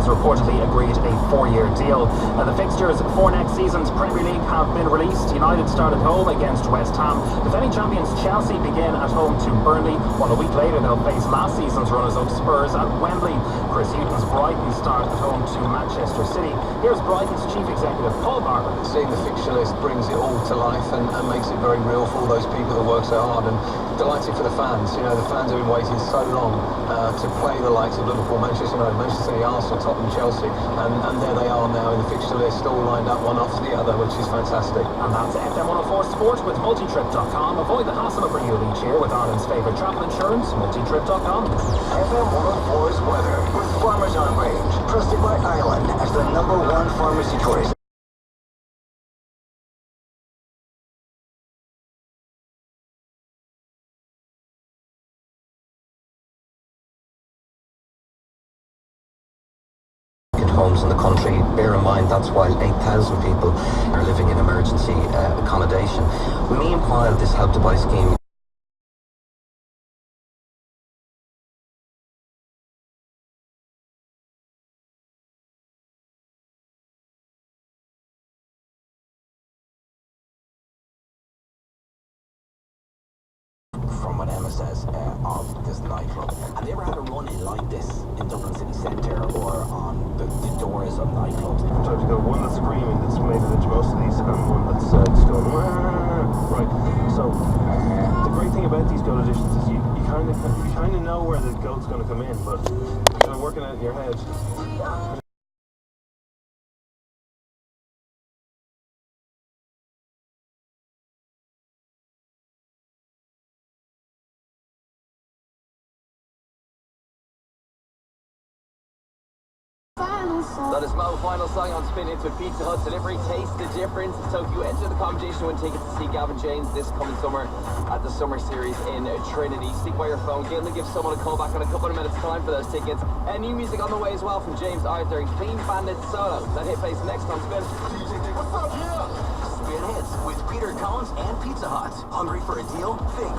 has reportedly agreed a 4-year deal. The fixtures for next season's Premier League have been released. United start at home against West Ham. Defending champions Chelsea begin at home to Burnley, while a week later they'll face last season's runners-up Spurs at Wembley. Chris Hughton's Brighton start at home to Manchester City. Here's Brighton's chief executive Paul Barber. Seeing the fixture list brings it all to life and makes it very real for all those people that work so hard, and delighted for the fans. You know, the fans have been waiting so long to play the likes of Liverpool, Manchester United, Manchester City, Arsenal, Tottenham, Chelsea, and there they are now in the fixture list, all lined up one after the other, which is fantastic. And that's FM 104 Sport with multitrip.com. Avoid the hassle of renewal each year with Ireland's favourite travel insurance, multitrip.com. FM 104's weather with Farmers on Range, trusted by Ireland as the #1 pharmacy choice. Homes in the country. Bear in mind that's while 8,000 people are living in emergency accommodation. Meanwhile, this Help to Buy scheme from what Emma says of this nightclub. Have you ever had a run-in like this in Dublin city centre or on the doors of nightclubs? Sometimes you got one that's screaming, that's made it into most of these, and one that's just going, "Wah!" Right. So the great thing about these goat editions is you kind of know where the goat's going to come in, but you're working out in your head. That is Mo, final song on Spin Hits with Pizza Hut delivery. Taste the difference. So if you enter the competition to win tickets to see Gavin James this coming summer at the Summer Series in Trinity, stick by your phone. Gilma give someone a call back in a couple of minutes time for those tickets. And new music on the way as well from James Arthur and Clean Bandit Solo. That hit plays next on Spin. What's up? Yeah. Spin Hits with Peter Collins and Pizza Hut. Hungry for a deal? Think